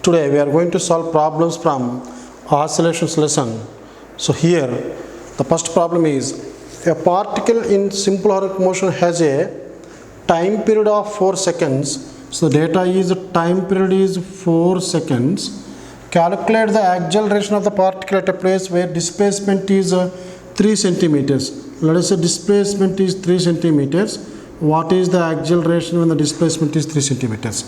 Today we are going to solve problems from oscillations lesson. So here the first problem is a particle in simple harmonic motion has a time period of 4 seconds. So the data is time period is 4 seconds. Calculate the acceleration of the particle at a place where displacement is 3 centimeters. Let us say displacement is 3 centimeters. What is the acceleration when the displacement is 3 centimeters?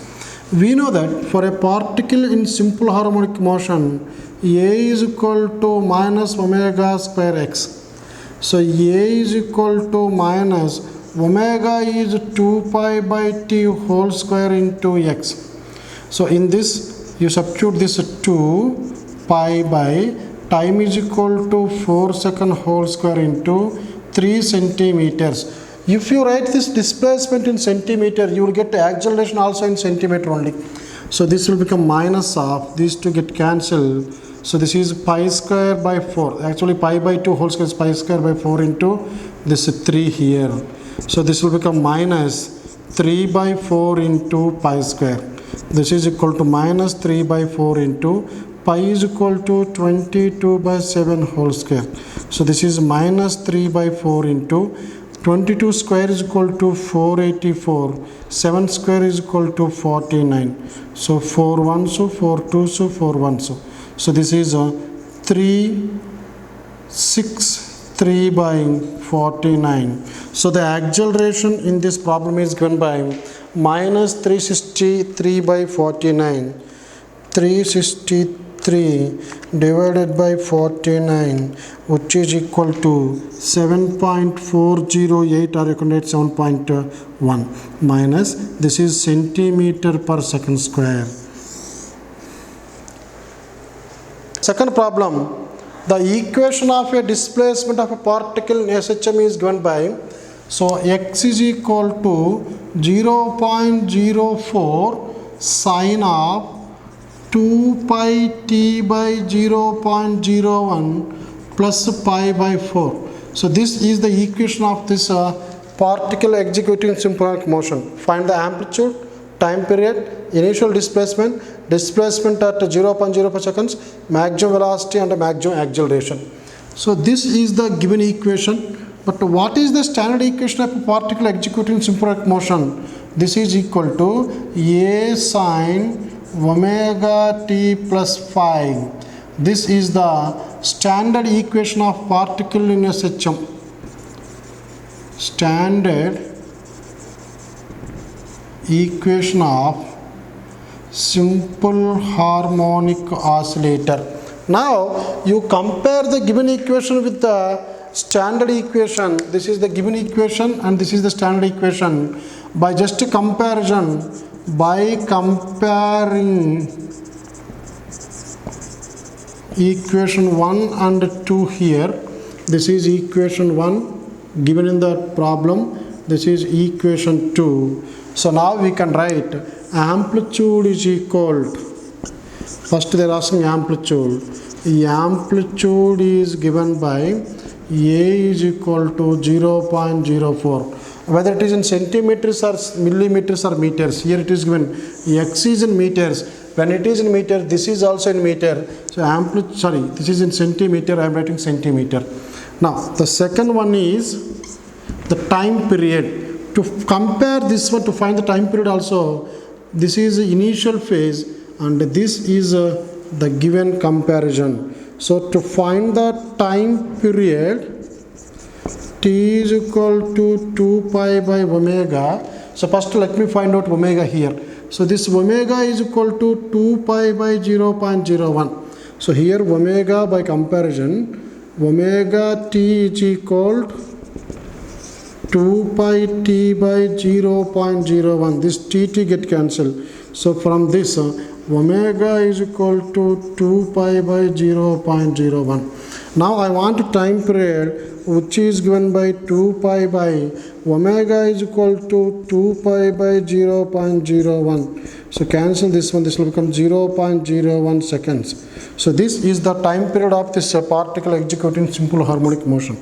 We know that for a particle in simple harmonic motion, A is equal to minus omega square x. So A is equal to minus omega is 2 pi by t whole square into x. So in this you substitute this 2 pi by time is equal to 4 second whole square into 3 centimeters. If you write this displacement in centimeter, you will get acceleration also in centimeter only. So this will become minus of these two get cancelled. So this is pi square by 4. Actually pi by 2 whole square is pi square by 4 into this 3 here. So this will become minus 3 by 4 into pi square. This is equal to minus 3 by 4 into pi is equal to 22 by 7 whole square. So this is minus 3 by 4 into 22 square is equal to 484, 7 square is equal to 49. So 4 1 so 4 2 so 4 1 so. So this is 3 6 3 by 49. So the acceleration in this problem is given by minus 363 by 49. 363 divided by 49, which is equal to 7.408, or you can write 7.1 minus this is centimeter per second square. Second problem, the equation of a displacement of a particle in SHM is given by, so x is equal to 0.04 sine of 2 pi t by 0.01 plus pi by 4. So this is the equation of this particle executing simple harmonic motion. Find the amplitude, time period, initial displacement, displacement at 0.05 seconds, maximum velocity and maximum acceleration. So this is the given equation. But what is the standard equation of a particle executing simple harmonic motion? This is equal to A sine omega t plus 5. This is the standard equation of particle in SHM. Standard equation of simple harmonic oscillator. Now you compare the given equation with the standard equation. This is the given equation and this is the standard equation. By just a comparison, by comparing equation 1 and 2 here, this is equation 1 given in the problem, this is equation 2. So now we can write amplitude is equal to, first they are asking amplitude. The amplitude is given by A is equal to 0.04. Whether it is in centimeters or millimeters or meters, here it is given x is in meters. When it is in meter, this is also in meter. So amplitude, this is in centimeter, I am writing centimeter. Now the second one is the time period. To compare this one, to find the time period also, this is the initial phase and this is the given comparison. So to find the time period, t is equal to 2 pi by omega. So first let me find out omega here. So this omega is equal to 2 pi by 0.01. So here omega by comparison, omega t is equal to 2 pi t by 0.01. This tt get cancelled. So from this omega is equal to 2 pi by 0.01. Now I want time period, which is given by 2 pi by omega is equal to 2 pi by 0.01. So cancel this one, this will become 0.01 seconds. So this is the time period of this particle executing simple harmonic motion.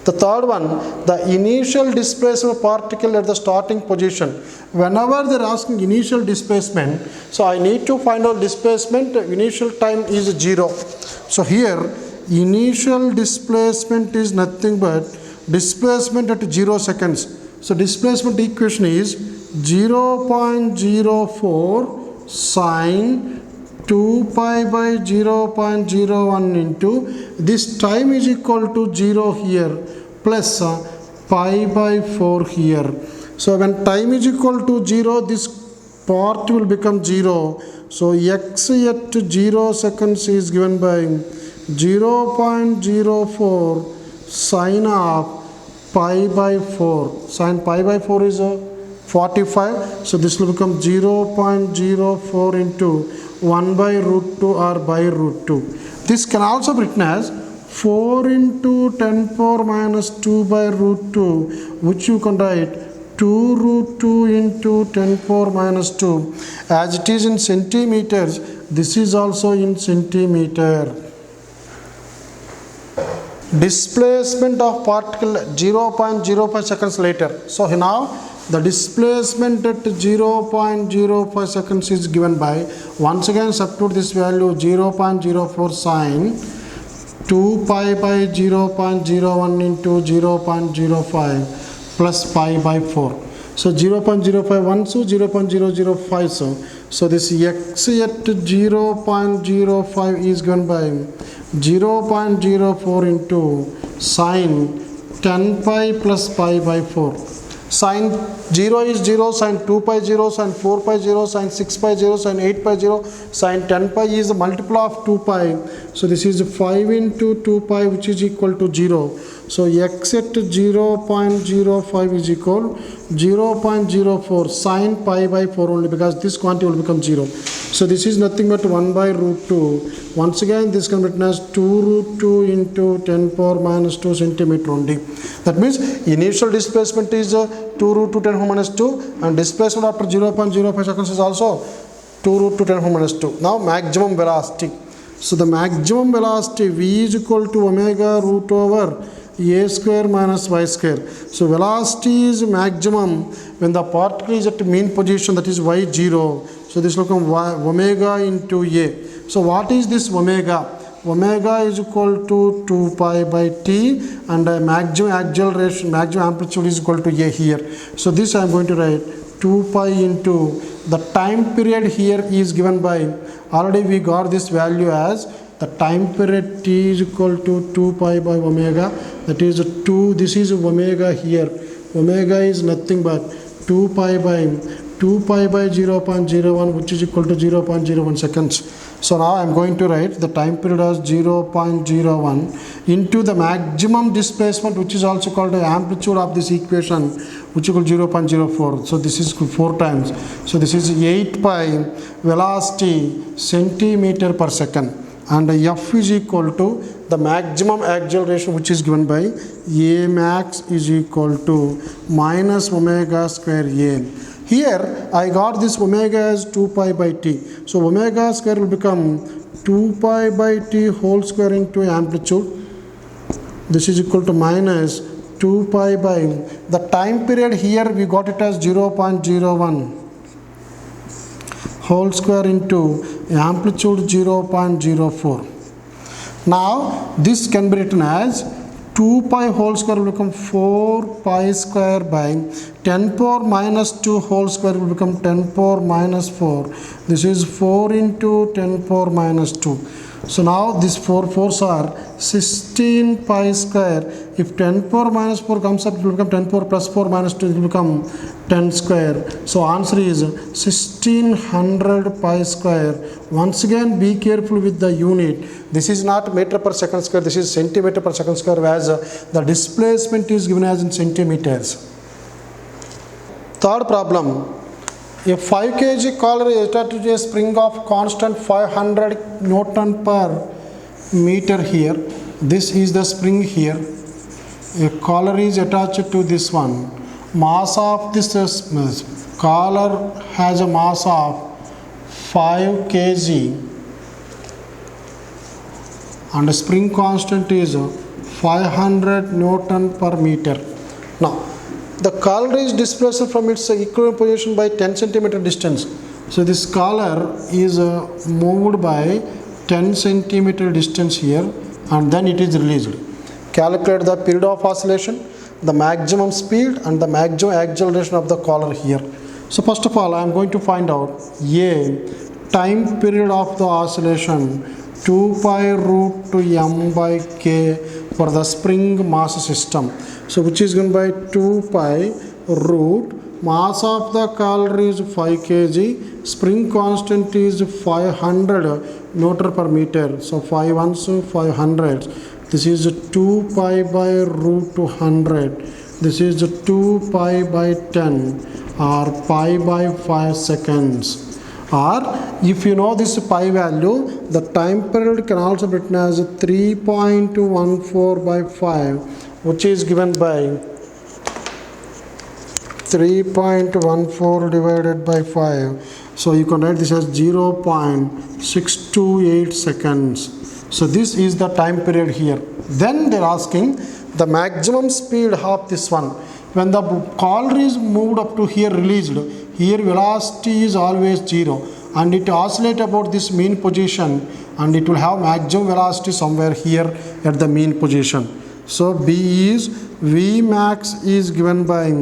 The third one, the initial displacement of particle at the starting position. Whenever they are asking initial displacement, so I need to find out displacement, initial time is 0. So here initial displacement is nothing but displacement at 0 seconds. So displacement equation is 0.04 sine 2 pi by 0.01 into this time is equal to 0 here plus pi by 4 here. So when time is equal to 0, this part will become 0. So x at 0 seconds is given by 0.04 sine of pi by 4. Sine pi by 4 is 45. So this will become 0.04 into 1 by root 2 or by root 2. This can also be written as 4 into 10 power minus 2 by root 2, which you can write 2 root 2 into 10 power minus 2. As it is in centimeters, this is also in centimeter. Displacement of particle 0.05 seconds later. So now the displacement at 0.05 seconds is given by, once again substitute this value 0.04 sine 2 pi by 0.01 into 0.05 plus pi by 4. So 0.05 once, so 0.005 so this x at 0.05 is given by 0.04 into sine 10 pi plus pi by 4. Sine 0 is 0, sine 2 pi 0, sine 4 pi 0, sine 6 pi 0, sine 8 pi 0, sine 10 pi is the multiple of 2 pi. So this is 5 into 2 pi, which is equal to 0. So x at 0.05 is equal 0.04 sine pi by 4 only, because this quantity will become 0. So this is nothing but 1 by root 2. Once again this can be written as 2 root 2 into 10 power minus 2 centimeter only. That means initial displacement is 2 root 2 10 power minus 2, and displacement after 0.05 seconds is also 2 root 2 10 power minus 2. Now maximum velocity. So the maximum velocity V is equal to omega root over a square minus y square. So velocity is maximum when the particle is at mean position, that is y0. So this will become omega into a. So what is this omega? Omega is equal to 2 pi by t, and maximum acceleration, maximum amplitude is equal to a here. So this I am going to write 2 pi into the time period here is given by, already we got this value as the time period t is equal to 2 pi by omega, that is 2, this is omega here. Omega is nothing but 2 pi by 0.01, which is equal to 0.01 seconds. So now I am going to write the time period as 0.01 into the maximum displacement, which is also called the amplitude of this equation, which is equal to 0.04. So this is 4 times. So this is 8 pi velocity centimeter per second, and F is equal to the maximum acceleration, which is given by A max is equal to minus omega square A. Here I got this omega as 2 pi by t. So omega square will become 2 pi by t whole square into amplitude. This is equal to minus 2 pi by the time period here we got it as 0.01 whole square into amplitude 0.04. Now this can be written as 2 pi whole square will become 4 pi square by 10 power minus 2 whole square will become 10 power minus 4. This is 4 into 10 power minus 2. So now these 4's are 16 pi square. If 10 power minus 4 comes up, it will become 10 power plus 4 minus 2, it will become 10 square. So answer is 1600 pi square. Once again be careful with the unit. This is not meter per second square, this is centimeter per second square, whereas the displacement is given as in centimeters. Third problem. A 5 kg collar is attached to a spring of constant 500 Newton per meter here. This is the spring here. A collar is attached to this one. Mass of this collar has a mass of 5 kg and the spring constant is 500 Newton per meter. Now, the collar is displaced from its equilibrium position by 10 centimeter distance. So this collar is moved by 10 centimeter distance here, and then it is released. Calculate the period of oscillation, the maximum speed and the maximum acceleration of the collar here. So first of all, I am going to find out A, time period of the oscillation 2 pi root to m by k for the spring mass system. So which is given by 2 pi root, mass of the collar is 5 kg, spring constant is 500 Newton per meter. So 5 ones 500. This is 2 pi by root 200. This is 2 pi by 10 or pi by 5 seconds. Or if you know this pi value, the time period can also be written as 3.14 by 5, which is given by 3.14 divided by 5. So you can write this as 0.628 seconds. So this is the time period here. Then they are asking the maximum speed of this one. When the collar is moved up to here, released, here velocity is always 0 and it oscillates about this mean position, and it will have maximum velocity somewhere here at the mean position. So B is V max is given by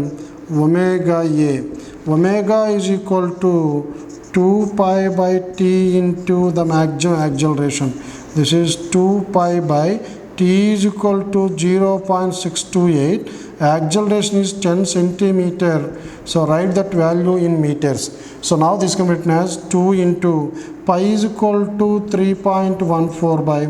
omega A. Omega is equal to 2 pi by T into the maximum acceleration. This is 2 pi by T is equal to 0.628. Acceleration is 10 centimeter. So write that value in meters. So now this can be written as 2 into pi is equal to 3.14 by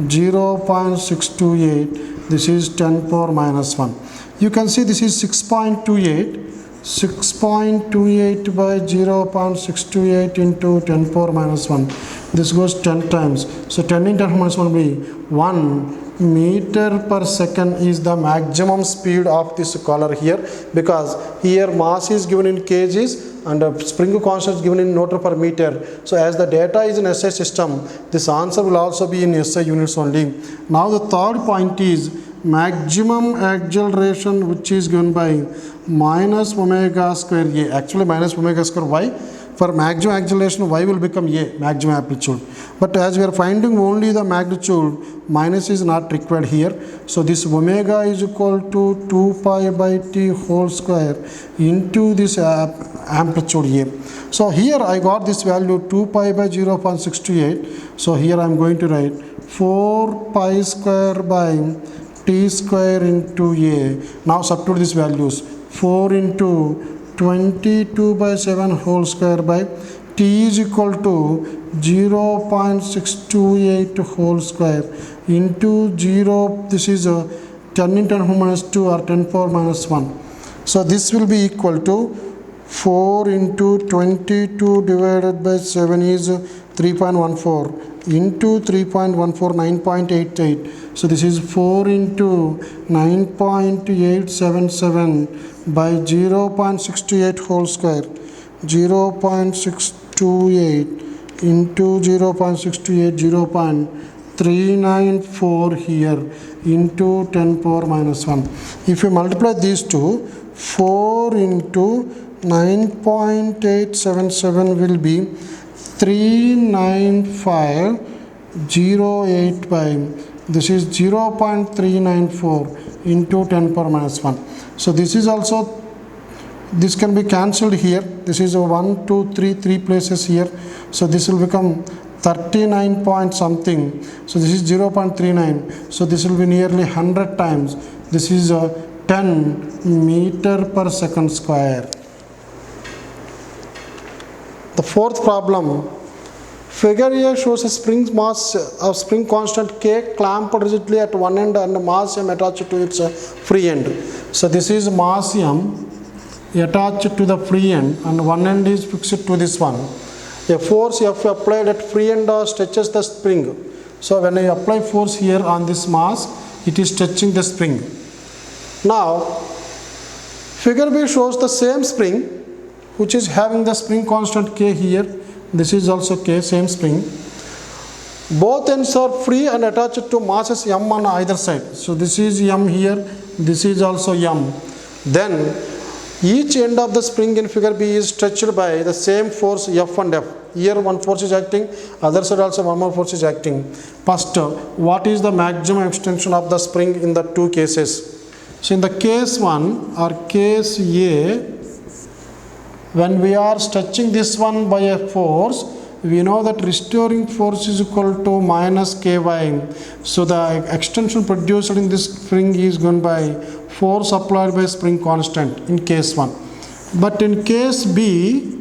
0.628. This is 10 power minus 1. You can see this is 6.28. 6.28 by 0.628 into 10 power minus 1. This goes 10 times. So 10 into 10 minus 1 will be 1 meter per second is the maximum speed of this collar here, because here mass is given in kgs and spring constant is given in Newton per meter. So as the data is in SI system, this answer will also be in SI units only. Now the third point is maximum acceleration, which is given by minus omega square A. Actually minus omega square Y. For maximum acceleration, Y will become A, maximum amplitude. But as we are finding only the magnitude, minus is not required here. So this omega is equal to 2 pi by T whole square into this amplitude A. So here I got this value 2 pi by 0.628. So here I am going to write 4 pi square by T square into A. Now substitute these values. 4 into 22 by 7 whole square by T is equal to 0.628 whole square into 0. This is 10 into 10 minus 2 or 10 power minus 1. So this will be equal to 4 into 22 divided by 7 is 3.14 into 3.14, 9.88. So this is 4 into 9.877 by 0.628 whole square. 0.628 into 0.628, 0.394 here into 10 power minus 1. If you multiply these two, 4 into 9.877 will be 39508 by, this is 0.394 into 10 power minus 1. So this is also, this can be cancelled here. This is a 1, 2, 3, 3 places here. So this will become 39 point something. So this is 0.39. So this will be nearly 100 times. This is a 10 meter per second square. The fourth problem, figure here shows a spring mass of spring constant K clamped rigidly at one end and mass M attached to its free end. So this is mass M attached to the free end and one end is fixed to this one. A force F applied at free end stretches the spring. So when I apply force here on this mass, it is stretching the spring. Now figure B shows the same spring which is having the spring constant K here. This is also K, same spring. Both ends are free and attached to masses m on either side. So this is m here, this is also m. Then each end of the spring in figure B is stretched by the same force F and F. Here one force is acting, other side also one more force is acting. First, what is the maximum extension of the spring in the two cases? So in the case 1 or case A, when we are stretching this one by a force, we know that restoring force is equal to minus ky. So the extension produced in this spring is given by force applied by spring constant in case 1. But in case B,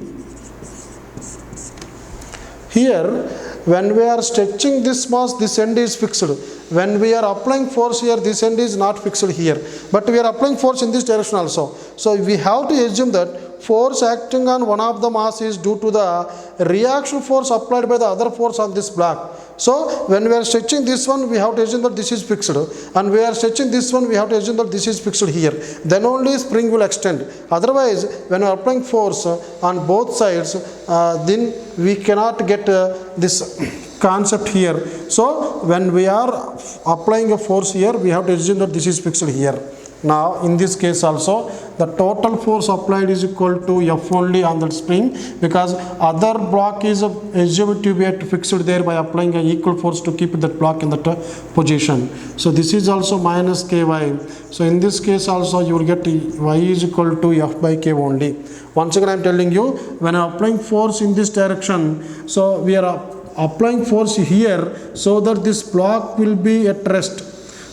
here when we are stretching this mass, this end is fixed. When we are applying force here, this end is not fixed here, but we are applying force in this direction also. So we have to assume that force acting on one of the mass is due to the reaction force applied by the other force on this block. So when we are stretching this one, we have to assume that this is fixed, and we are stretching this one, we have to assume that this is fixed here. Then only spring will extend. Otherwise, when we are applying force on both sides, then we cannot get this concept here. So when we are applying a force here, we have to assume that this is fixed here. Now in this case also, the total force applied is equal to F only on the spring, because other block is assumed to be fixed there by applying an equal force to keep that block in that position. So this is also minus ky. So in this case also you will get y is equal to F by k only. Once again I am telling you, when I am applying force in this direction, so we are applying force here so that this block will be at rest.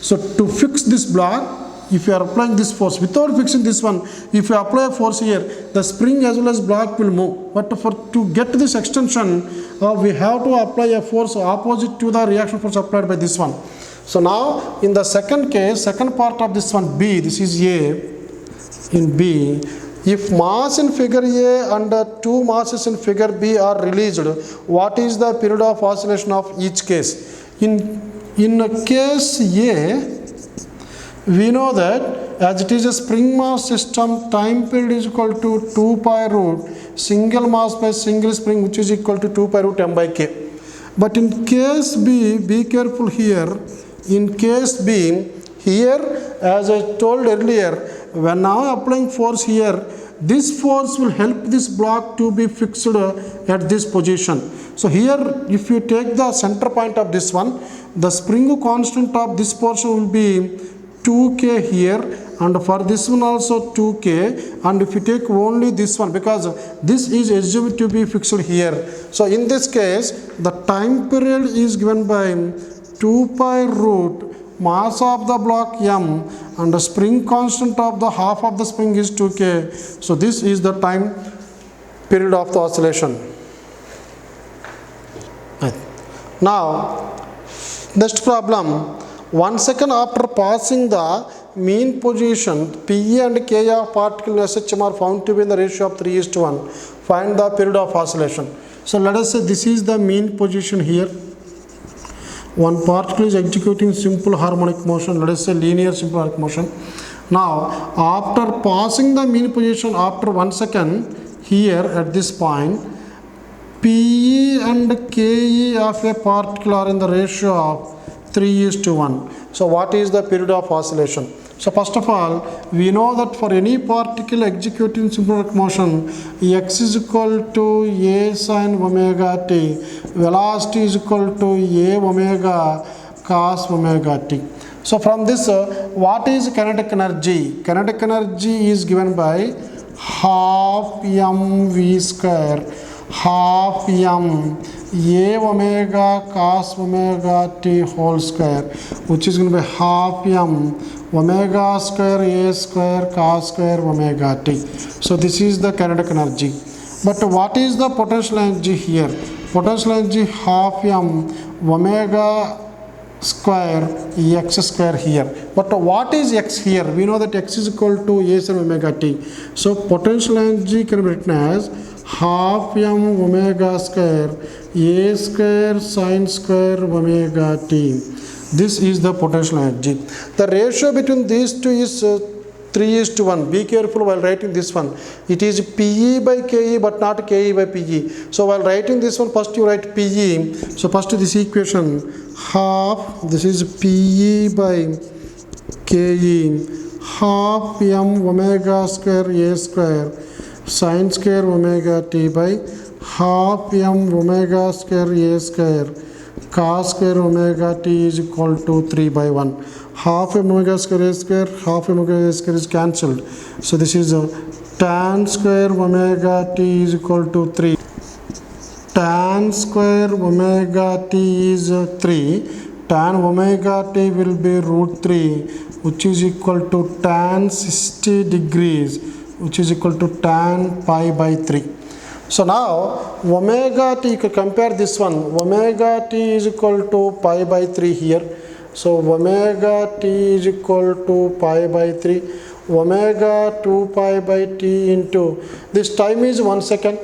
So to fix this block, if you are applying this force without fixing this one, if you apply a force here, the spring as well as block will move. But to get this extension, we have to apply a force opposite to the reaction force applied by this one. So now in the second case, second part of this one B, this is A. In B, if mass in figure A and two masses in figure B are released, what is the period of oscillation of each case? In case A, we know that as it is a spring mass system, time period is equal to 2 pi root single mass by single spring, which is equal to 2 pi root m by k. But in case B, be careful here. In case B, here as I told earlier, when now applying force here, this force will help this block to be fixed at this position. So here if you take the center point of this one, the spring constant of this portion will be 2k here, and for this one also 2k, and if you take only this one, because this is assumed to be fixed here. So in this case, the time period is given by 2 pi root mass of the block m, and the spring constant of the half of the spring is 2k. So this is the time period of the oscillation. Now next problem. 1 second after passing the mean position, P and K of particle in SHM are found to be in the ratio of 3:1. Find the period of oscillation. So let us say this is the mean position here. One particle is executing simple harmonic motion, let us say linear simple harmonic motion. Now after passing the mean position after 1 second, here at this point, PE and KE of a particle are in the ratio of 3:1. So what is the period of oscillation? So first of all, we know that for any particle executing simple harmonic motion, x is equal to a sin omega t, velocity is equal to a omega cos omega t. So from this, what is kinetic energy? Kinetic energy is given by half mv square, half m a omega cos omega t whole square, which is going to be half m omega square a square cos square omega t. So this is the kinetic energy. But what is the potential energy here? Potential energy half m omega square x square here. But what is x here? We know that x is equal to a sin omega t. So potential energy can be written as half m omega square a square sin square omega t. This is the potential energy. The ratio between these two is 3:1. Be careful while writing this one. It is PE by KE but not KE by PE. So while writing this one, first you write PE. So first this equation, half, this is PE by KE, half m omega square a square sin square omega t by half m omega square a square cos square omega t is equal to 3/1. Half m omega square a square, half m omega a square is cancelled. So this is tan square omega t is equal to 3. Tan square omega t is 3. Tan omega t will be root 3, which is equal to tan 60 degrees, which is equal to tan pi by 3. So now omega t, you can compare this one. Omega t is equal to pi by 3 here. So omega t is equal to pi by 3. Omega 2 pi by t into, this time is 1 second,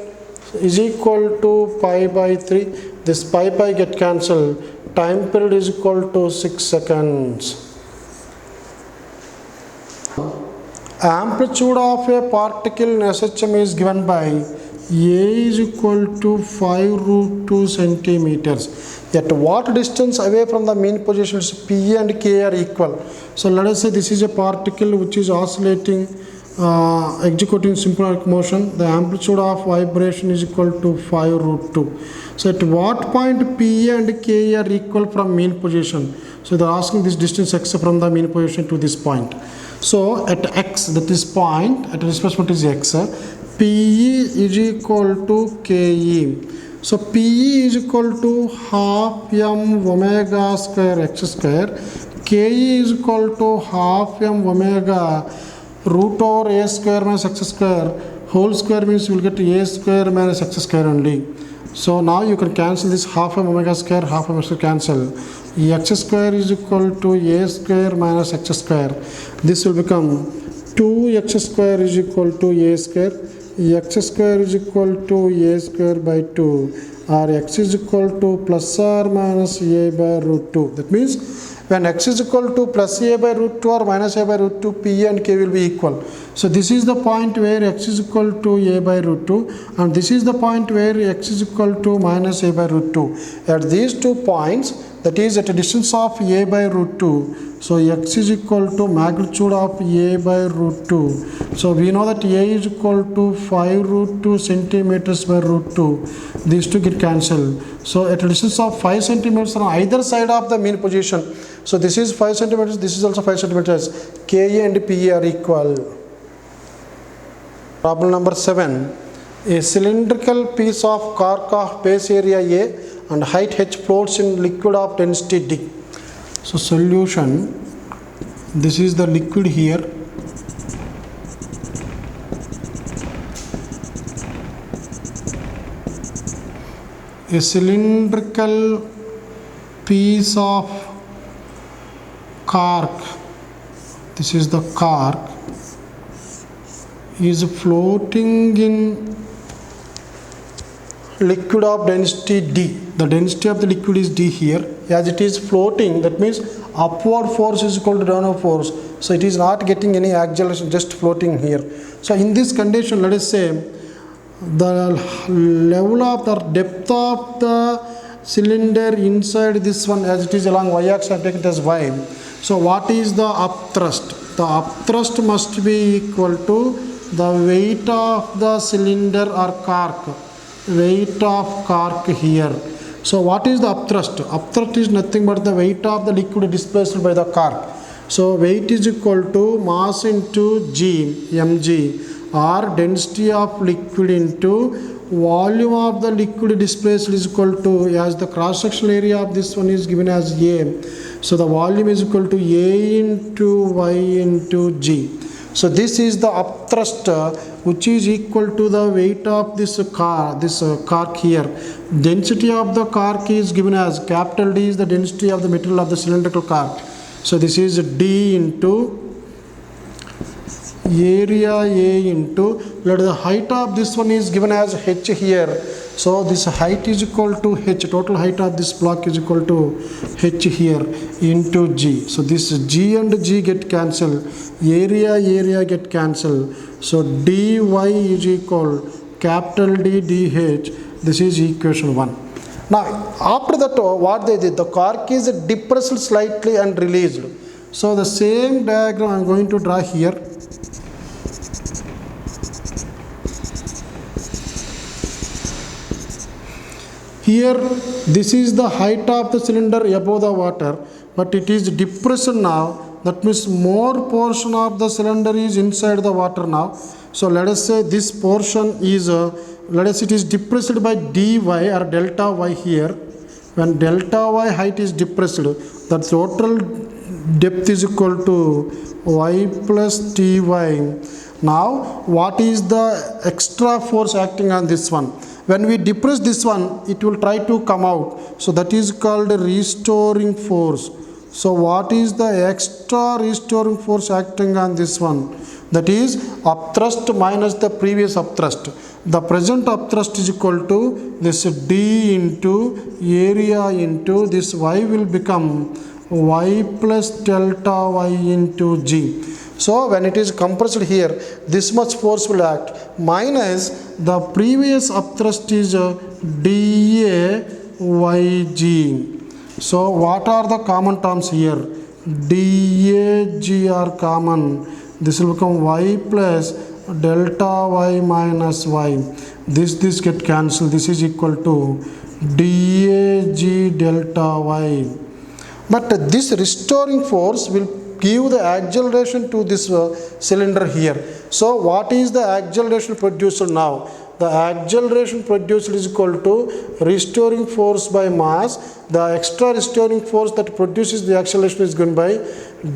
is equal to pi by 3. This pi get cancelled. Time period is equal to 6 seconds. Amplitude of a particle in SHM is given by A is equal to 5√2 centimeters. At what distance away from the mean positions P and K are equal? So let us say this is a particle which is oscillating, executing simple harmonic motion. The amplitude of vibration is equal to 5√2. So at what point P and K are equal from mean position? So they are asking this distance x from the mean position to this point. So at x, that is point, at displacement is x, PE is equal to KE. So PE is equal to half m omega square x square. KE is equal to half m omega root over a square minus x square. Whole square means you will get a square minus x square only. So now you can cancel this half m omega square, half m square cancel. X square is equal to a square minus x square. This will become 2x square is equal to a square. X square is equal to a square by 2, or x is equal to plus or minus a by root 2. That means when x is equal to plus a by root 2 or minus a by root 2, P and K will be equal. So this is the point where x is equal to a by root 2, and this is the point where x is equal to minus a by root 2. At these 2 points, that is at a distance of a by root 2, so x is equal to magnitude of a by root 2. So we know that a is equal to 5√2 centimeters by root 2. These two get cancelled. So at a distance of 5 centimeters on either side of the mean position. So this is 5 centimeters, this is also 5 centimeters. Ka and Pe are equal. Problem number 7. A cylindrical piece of cork of base area A and height h floats in liquid of density D. So solution, this is the liquid here. A cylindrical piece of cork, this is the cork, is floating in liquid of density D. The density of the liquid is D here. As it is floating, that means upward force is equal to downward force. So it is not getting any acceleration, just floating here. So in this condition, let us say the level of the depth of the cylinder inside this one, as it is along y-axis, I take it as y. So what is the upthrust? The upthrust must be equal to the weight of the cylinder or cork. Weight of cork here. So what is the upthrust? Upthrust is nothing but the weight of the liquid displaced by the cork. So weight is equal to mass into G, mg, or density of liquid into volume of the liquid displaced is equal to, as the cross sectional area of this one is given as A. So the volume is equal to A into Y into G. So this is the upthrust, which is equal to the weight of this cork here. Density of the cork is given as capital D is the density of the material of the cylindrical cork. So this is D into area A into, let the height of this one is given as H here. So this height is equal to h, total height of this block is equal to h here into g. So this g and g get cancelled, area get cancelled. So dy is equal capital D dh. This is equation 1. Now after that what they did, the cork is depressed slightly and released. So the same diagram I am going to draw here. Here this is the height of the cylinder above the water, but it is depressed now. That means more portion of the cylinder is inside the water now. So let us say this portion is let us say it is depressed by dy or delta y here. When delta y height is depressed, the total depth is equal to y plus dy. Now what is the extra force acting on this one? When we depress this one, it will try to come out. So that is called restoring force. So what is the extra restoring force acting on this one? That is upthrust minus the previous upthrust. The present upthrust is equal to this d into area into this y will become y plus delta y into g. So when it is compressed here, this much force will act minus the previous upthrust is dA yg. So what are the common terms here? dAg are common. This will become y plus delta y minus y. This get cancelled. This is equal to dAg delta y. But this restoring force will give the acceleration to this cylinder here. So what is the acceleration produced now? The acceleration produced is equal to restoring force by mass. The extra restoring force that produces the acceleration is given by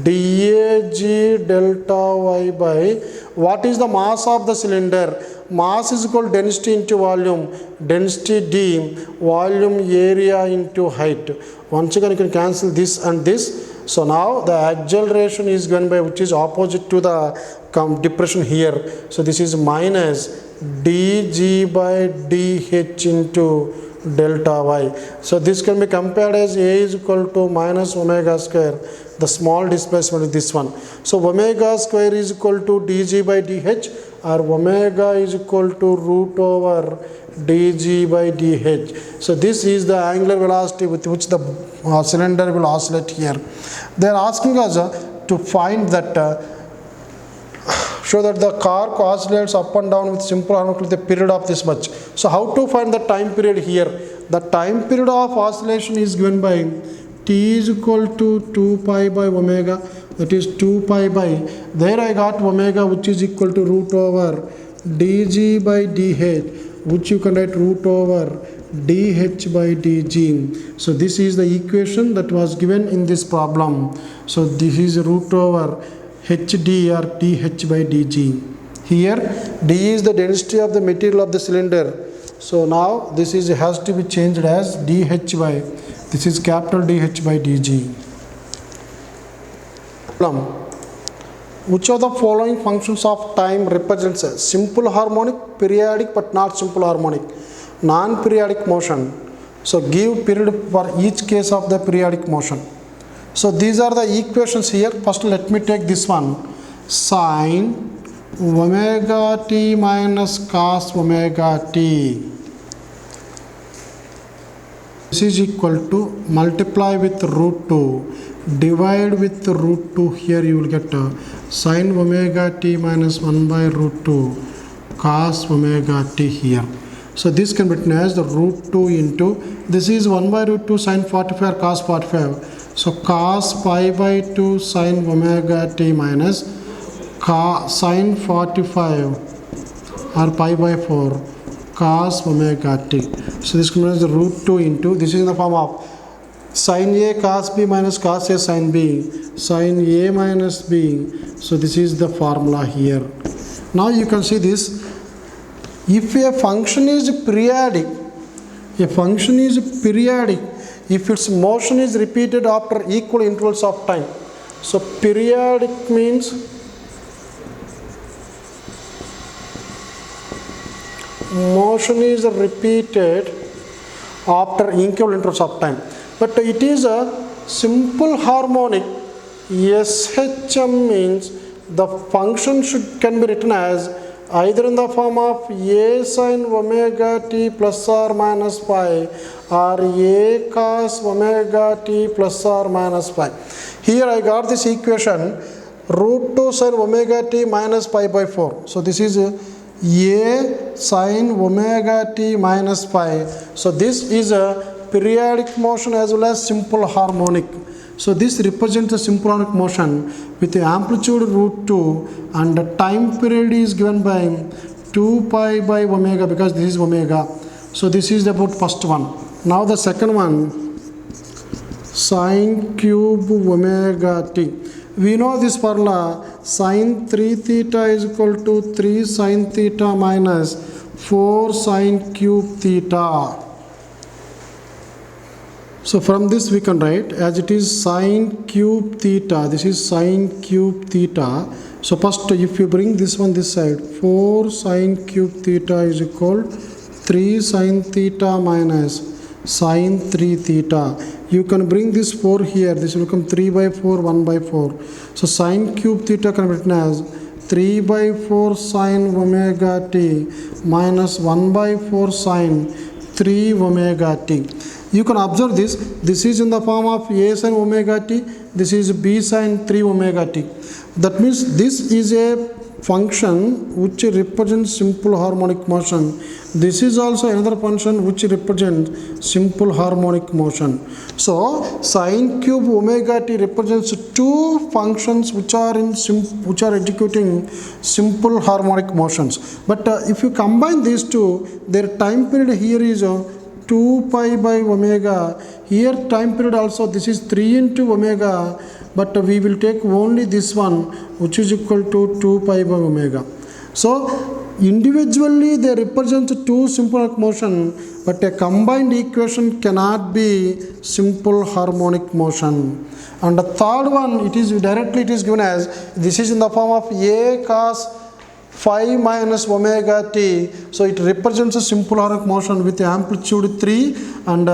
dAg delta y by what is the mass of the cylinder? Mass is equal to density into volume, density d, volume area into height. Once again you can cancel this and this. So now the acceleration is given by which is opposite to the depression here. So this is minus dg by dh into delta y. So this can be compared as a is equal to minus omega square. The small displacement is this one. So omega square is equal to dg by dh, or omega is equal to root over dg by dh. So this is the angular velocity with which the cylinder will oscillate here. They are asking us to find that show that the cork oscillates up and down with simple harmonic with a period of this much. So how to find the time period here? The time period of oscillation is given by t is equal to 2 pi by omega, that is 2 pi by, there I got omega which is equal to root over dg by dh, which you can write root over dh by dg. So this is the equation that was given in this problem. So this is root over hd or dh by dg. Here d is the density of the material of the cylinder. So now this is has to be changed as dh by, this is capital dh by dg. Problem: which of the following functions of time represents a simple harmonic, periodic but not simple harmonic, non-periodic motion? So give period for each case of the periodic motion. So these are the equations here. First let me take this one. Sin omega t minus cos omega t. This is equal to multiply with root 2, divide with root 2. Here you will get sin omega t minus 1 by root 2 cos omega t here. So this can be written as the root 2 into, this is 1 by root 2 sin 45 cos 45. So cos pi by 2 sin omega t minus sin 45 or pi by 4 cos omega t. So this comes as the root 2 into, this is in the form of sin a cos b minus cos a sin b, sin a minus b. So this is the formula here. Now you can see this. If a function is periodic, if its motion is repeated after equal intervals of time. So periodic means motion is repeated after equal intervals of time, but it is a simple harmonic. SHM means the function can be written as either in the form of a sin omega t plus or minus pi or a cos omega t plus or minus pi. Here I got this equation root 2 sin omega t minus pi by 4. So this is a sin omega t minus pi. So this is a periodic motion as well as simple harmonic. So this represents a simple harmonic motion with the amplitude root 2 and the time period is given by 2 pi by omega, because this is omega. So this is about first one. Now the second one, sin cube omega t. We know this formula, sin 3 theta is equal to 3 sin theta minus 4 sin cube theta. So from this we can write as it is sin cube theta. This is sin cube theta. So first if you bring this one this side, 4 sin cube theta is equal 3 sin theta minus sin 3 theta. You can bring this 4 here. This will become 3 by 4, 1 by 4. So sin cube theta can be written as 3 by 4 sin omega t minus 1 by 4 sin 3 omega t. You can observe this. This is in the form of a sin omega t. This is b sin 3 omega t. That means this is a function which represents simple harmonic motion. This is also another function which represents simple harmonic motion. So sin cube omega t represents two functions which are executing simple harmonic motions. But if you combine these two, their time period here is 2 pi by omega. Here time period also, this is 3 into omega, but we will take only this one which is equal to 2 pi by omega. So individually they represent two simple harmonic motion, but a combined equation cannot be simple harmonic motion. And the third one, it is given as, this is in the form of a cos phi minus omega t. So it represents a simple harmonic motion with amplitude 3 and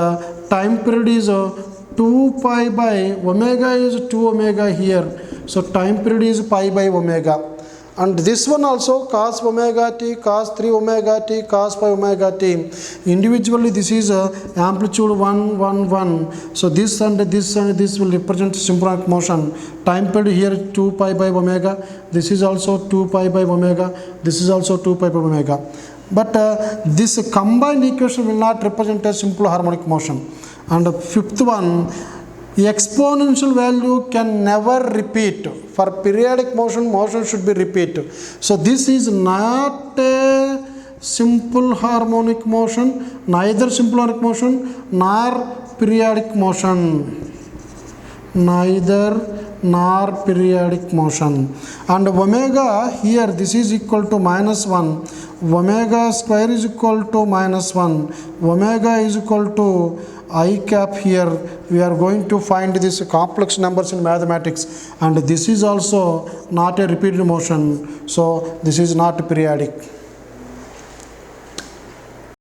time period is 2 pi by omega is 2 omega here. So time period is pi by omega. And this one also cos omega t, cos 3 omega t, cos pi omega t. Individually this is amplitude 1, 1, 1. So this and this will represent simple harmonic motion. Time period here 2 pi by omega. This is also 2 pi by omega. This is also 2 pi by omega. But this combined equation will not represent a simple harmonic motion. And the fifth one, exponential value can never repeat. For periodic motion should be repeat. So this is not a simple harmonic motion, neither simple harmonic motion nor periodic motion. Neither nor periodic motion. And omega here, this is equal to minus 1. Omega square is equal to minus 1. Omega is equal to I cap. Here we are going to find these complex numbers in mathematics, and this is also not a repeated motion, so this is not periodic.